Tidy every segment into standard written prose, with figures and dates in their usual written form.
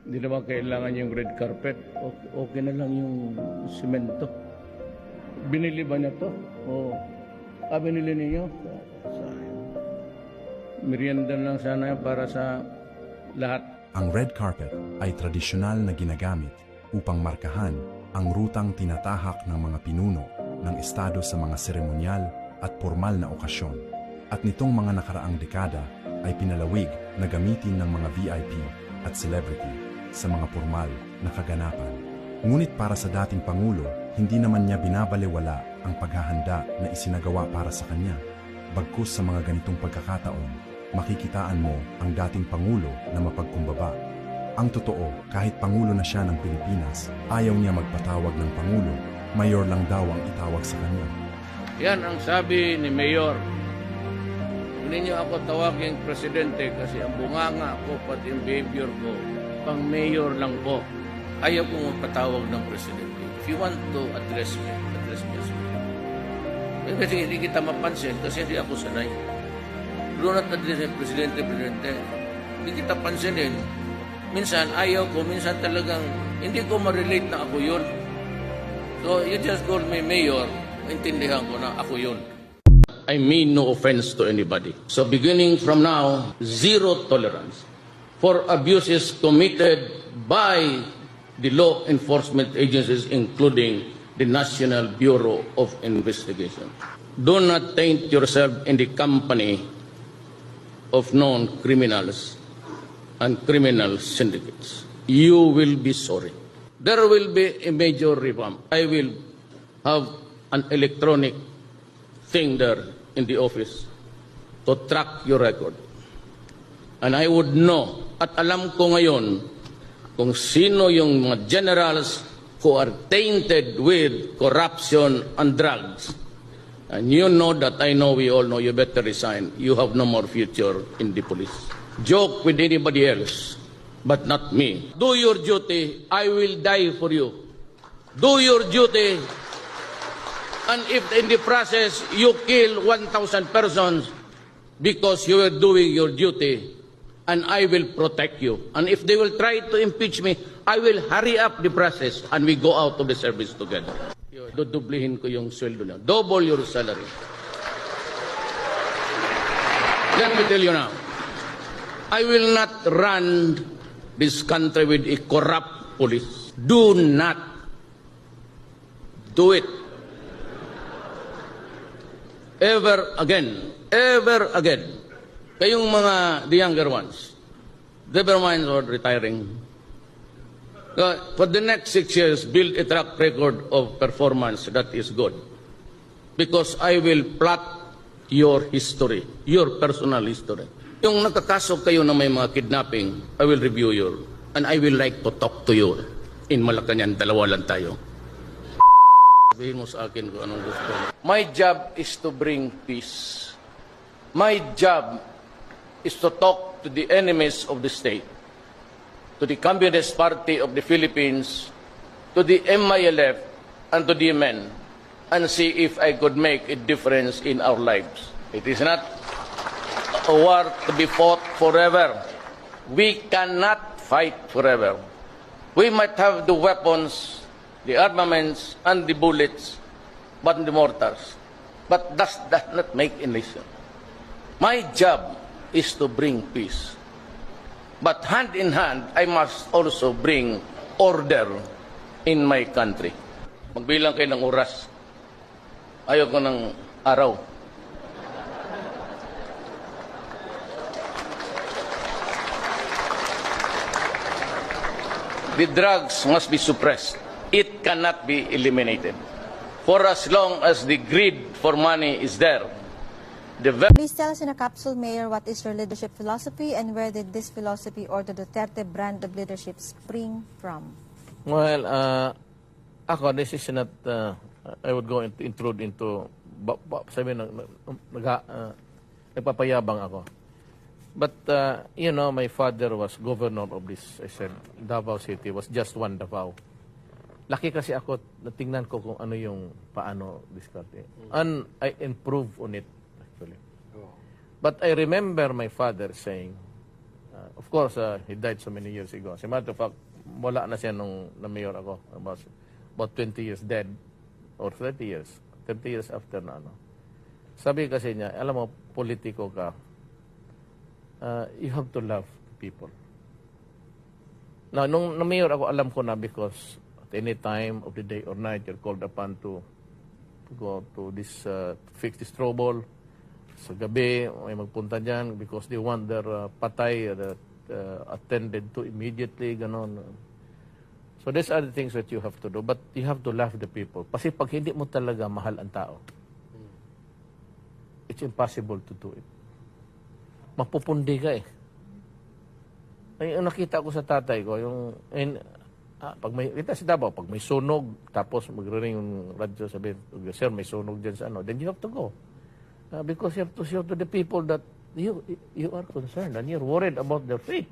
Hindi naman kailangan yung red carpet. Okay, okay na lang yung simento. Binili ba niya to? O binili ninyo? Merienda lang sana para sa lahat. Ang red carpet ay tradisyonal na ginagamit upang markahan ang rutang tinatahak ng mga pinuno ng estado sa mga seremonyal at formal na okasyon. At nitong mga nakaraang dekada ay pinalawig na gamitin ng mga VIP at celebrity sa mga formal na kaganapan. Ngunit para sa dating Pangulo, hindi naman niya binabalewala ang paghahanda na isinagawa para sa kanya. Bagkus sa mga ganitong pagkakataon, makikitaan mo ang dating Pangulo na mapagkumbaba. Ang totoo, kahit Pangulo na siya ng Pilipinas, ayaw niya magpatawag ng Pangulo, mayor lang daw ang itawag sa kanya. Yan ang sabi ni Mayor. Hindi niyo ako tawagin presidente kasi ang bunganga ko pati yung behavior ko, pang mayor lang po. Ayaw ko magpatawag ng presidente. If you want to address me as mayor. Kasi hindi kita mapansin kasi hindi ako sanay. Do not address me presidente. Hindi kita pansinin. Minsan ayaw ko, minsan talagang hindi ko ma-relate na ako yun. So you just call me mayor, intindihan ko na ako yun. I mean no offense to anybody. So beginning from now, zero tolerance for abuses committed by the law enforcement agencies, including the National Bureau of Investigation. Do not taint yourself in the company of known criminals and criminal syndicates. You will be sorry. There will be a major revamp. I will have an electronic thing there in the office to track your record. And I would know, at alam ko ngayon, kung sino yung mga generals who are tainted with corruption and drugs. And you know that I know, we all know, you better resign. You have no more future in the police. Joke with anybody else, but not me. Do your duty, I will die for you. Do your duty, and if in the process you kill 1,000 persons because you are doing your duty, and I will protect you. And if they will try to impeach me, I will hurry up the process and we go out of the service together. Dudublihin ko yung sweldo niya. Double your salary. Let me tell you now, I will not run this country with a corrupt police. Do not do it. Ever again. Ever again. Kayong mga, the younger ones, never mind or retiring. For the next 6 years, build a track record of performance that is good. Because I will plot your history, your personal history. Yung nagkakaso kayo na may mga kidnapping, I will review you. And I will like to talk to you in Malacanang. Dalawa lang tayo. Sabihin mo sa akin kung anong gusto. My job is to bring peace. My job is to talk to the enemies of the state, to the Communist Party of the Philippines, to the MILF, and to the men, and see if I could make a difference in our lives. It is not a war to be fought forever. We cannot fight forever. We might have the weapons, the armaments, and the bullets, but the mortars. But that does not make a nation. My job is to bring peace. But hand in hand, I must also bring order in my country. Magbilang kayo ng oras. Ayaw ko ng araw. The drugs must be suppressed. It cannot be eliminated. For as long as the greed for money is there, Please tell us in a capsule, Mayor, what is your leadership philosophy and where did this philosophy or the Duterte brand of leadership spring from? Well, ako, this is not, I would go into, intrude into, sabi nagpapayabang ako. But, you know, my father was governor of this, I said, Davao City, was just one Davao. Laki kasi ako, natingnan ko kung ano yung paano diskarte. And I improve on it, actually. But I remember my father saying, Of course, he died so many years ago. As a matter of fact, wala na siya nung na-mayor ako. About 20 years dead, or 30 years. 30 years after na ano. Sabi kasi niya, alam mo, politiko ka, you have to love people. Now, nung na-mayor ako, alam ko na because at any time of the day or night, you're called upon to go to this, to fix this trouble. Sa gabi, may magpunta dyan because they want their patay that attended to immediately, ganon. So these are the things that you have to do. But you have to love the people. Kasi pag hindi mo talaga mahal ang tao, it's impossible to do it. Mapupundi ka eh. Ay, yung nakita ko sa tatay ko, pag may, kita si Davao, pag may sunog, tapos magre-ring yung radyo, sabihin, sir, may sunog dyan sa ano, then you have to go. Because you have to show to the people that you are concerned and you're worried about their fate.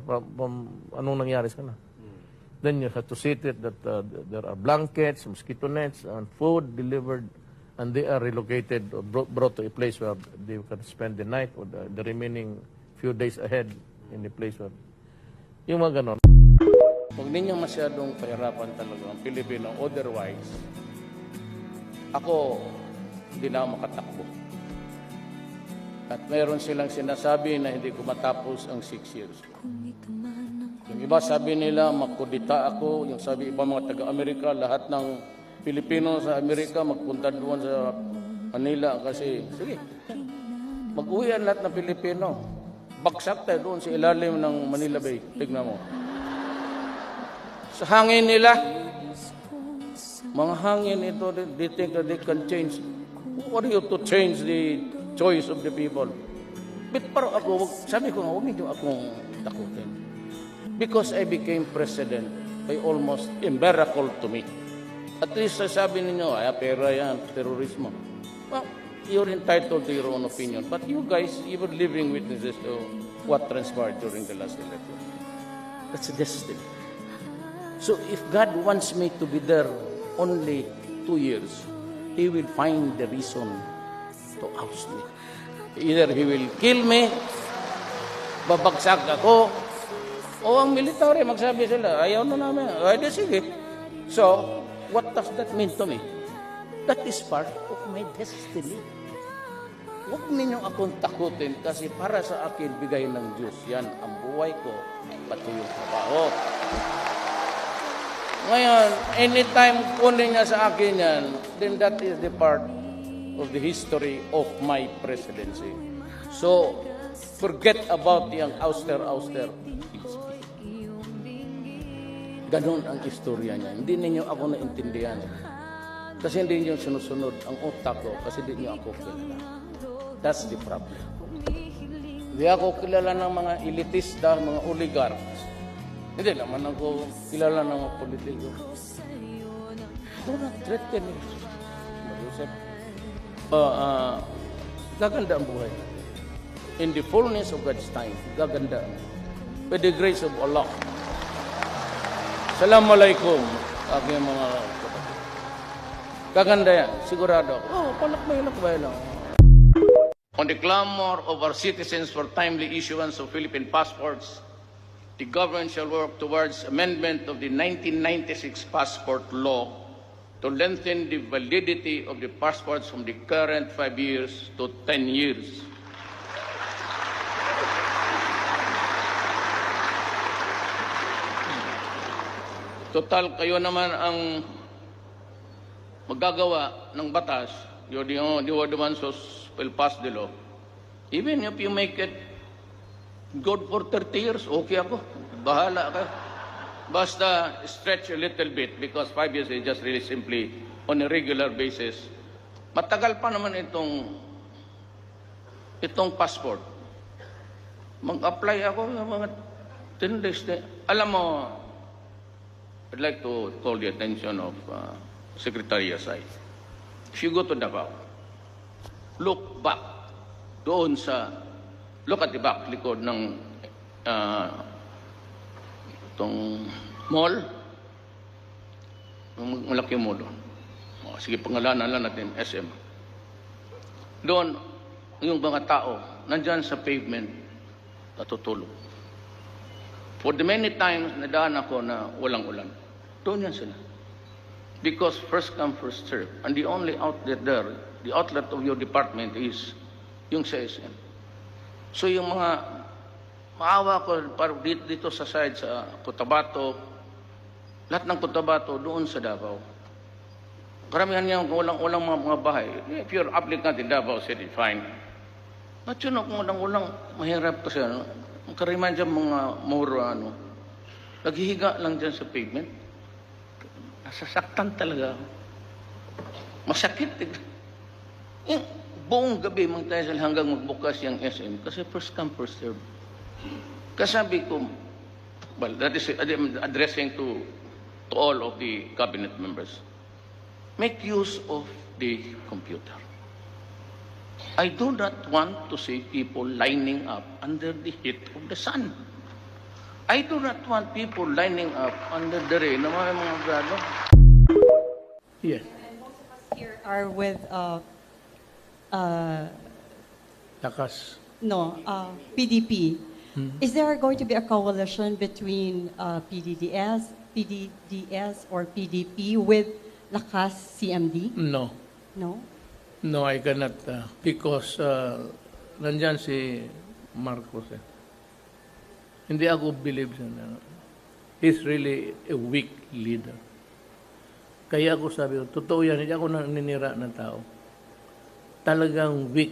From anong nangyari sa kanila. Then you have to see to it that there are blankets, mosquito nets, and food delivered, and they are relocated or brought to a place where they can spend the night or the remaining few days ahead in the place where... Yung mga ganon. Huwag ninyo masyadong pahirapan talaga ang Pilipino. Otherwise, ako, hindi na ako makatakbo. At mayroon silang sinasabi na hindi ko matapos ang 6 years. Yung iba sabi nila, makudita ako. Yung sabi iba mga taga-Amerika, lahat ng Pilipino sa Amerika magpunta doon sa Manila kasi, sige, mag-uwian lahat ng Pilipino. Bagsak tayo doon sa ilalim ng Manila Bay. Tignan mo. Sa hangin nila, mga hangin ito, they think that they can change. What are you to change the choice of the people? But pero ako, sabi ko nga, huwag niyo akong takutin. Because I became president, ay almost a miracle to me. At least sabi ninyo, ay pera yan, terorismo. Well, you're entitled to your own opinion. But you guys, you were living witnesses to what transpired during the last election. That's destiny. So if God wants me to be there only 2 years, He will find the reason to oust me. Either He will kill me, babagsak ako, o ang military, magsabi sila, ayaw na namin. Ay, di sige. So, what does that mean to me? That is part of my destiny. Huwag ninyo akong takutin kasi para sa akin, bigay ng Diyos. Yan ang buhay ko, pati yung trabaho. Ngayon, anytime kunin niya sa akin yan, then that is the part of the history of my presidency. So, forget about yung auster. Ganon ang istorya niya. Hindi ninyo ako naintindihan. Kasi hindi niyo sinusunod ang utak ko kasi hindi niyo ako kilala. That's the problem. Hindi ako kilala ng mga elitista, mga oligarchs. Hindi naman ako kilala ng mga politiko. Do not threaten me. Joseph. Gaganda ang buhay. In the fullness of God's time, gaganda. By the grace of Allah. Assalamualaikum, aking mga kapatid. Gaganda yan, sigurado ako. Palakbay lang. On the clamor of our citizens for timely issuance of Philippine passports, the government shall work towards amendment of the 1996 passport law to lengthen the validity of the passports from the current 5 years to 10 years. Total, kayo naman ang magagawa ng batas. You're the ones who will pass the law. Even if you make it good for 30 years, okay ako. Bahala ka. Basta stretch a little bit because 5 years is just really simply on a regular basis. Matagal pa naman itong passport. Mag-apply ako ng mga 10 days. Alam mo, I'd like to call the attention of Secretary Yasay. If you go to Davao, look back doon look at the back, likod ng itong mall. Malaki mo doon. Sige, pangalanan lang natin, SM. Doon, yung mga tao, nandyan sa pavement, natutulog. For the many times na daan ako na walang ulan, doon yan sila. Because first come, first serve. And the only outlet there, the outlet of your department is yung sa SM. So yung mga maawa ko dito sa side sa Cotabato, lahat ng Cotabato doon sa Davao. Karamihan niya walang mga bahay. If you're applicant in Davao City, fine. But yun, kung walang mahirap kasi, karamihan dyan mga moro, naghihiga lang dyan sa pavement. Nasasaktan talaga. Masakit. Yung buong gabi, magtayasal hanggang magbukas yung SM. Kasi first come, first serve. Kasabi ko, well, that is addressing to all of the cabinet members. Make use of the computer. I do not want to see people lining up under the heat of the sun. I do not want people lining up under the rain na mga grado. Yes. Here are with Lakas. PDP. Is there going to be a coalition between PDDS or PDP with Lakas CMD? No. No? No, I cannot because nandyan si Marcos. Hindi ako believe siya. He's really a weak leader. Kaya ako sabi ko, totoo yan, hindi ako naninira ng tao. Talagang weak.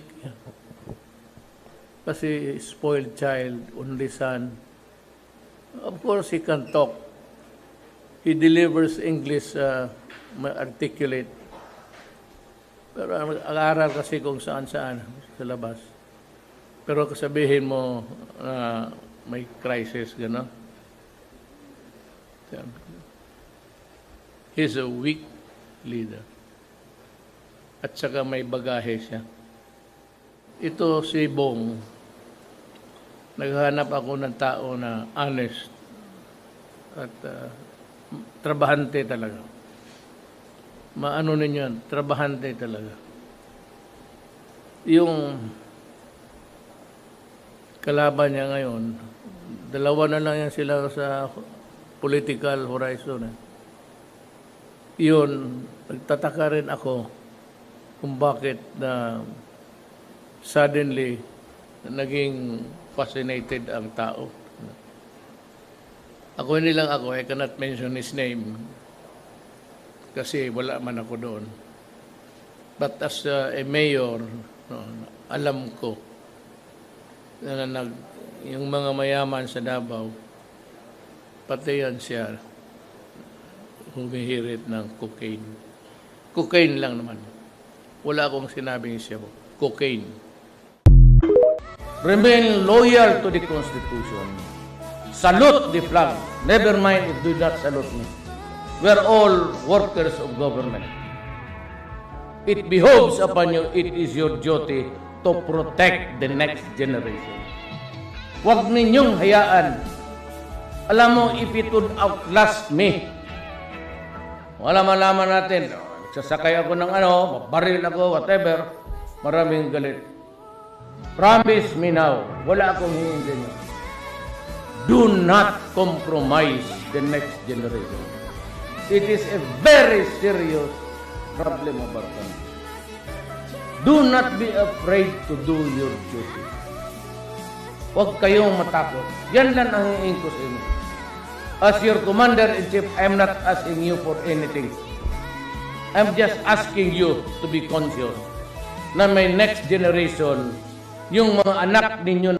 Kasi spoiled child, only son. Of course, he can talk. He delivers English articulate. Pero ang aral kasi kung saan-saan sa labas. Pero kasabihin mo na may crisis, gano'n. He's a weak leader. At saka may bagahe siya. Ito si Bong, naghahanap ako ng tao na honest at trabahante talaga. Maano ninyo yan, trabahante talaga. Yung kalaban niya ngayon, dalawa na lang yan sila sa political horizon. Yun, nagtataka rin ako kung bakit na suddenly naging fascinated ang tao. Ako hindi lang ako, I cannot mention his name kasi wala man ako doon. But as a mayor, alam ko na yung mga mayaman sa Davao, pati yan siya humihirit ng cocaine. Cocaine lang naman. Wala akong sinabing siya. Cocaine. Remain loyal to the Constitution. Salute the flag. Never mind if do not salute me. We are all workers of government. It behoves upon you, it is your duty to protect the next generation. Huwag ninyong hayaan. Alam mo, if it would outlast me, wala malaman natin, sasakay ako ng baril ako, whatever, maraming galit. Promise me now, wala akong hihingi. Do not compromise the next generation. It is a very serious problem of our country. Do not be afraid to do your duty. Huwag kayong matakot. Yan lang ang hihingi ko sa inyo. As your commander-in-chief, I am not asking you for anything. I'm just asking you to be conscious na may next generation, yung mga anak ninyo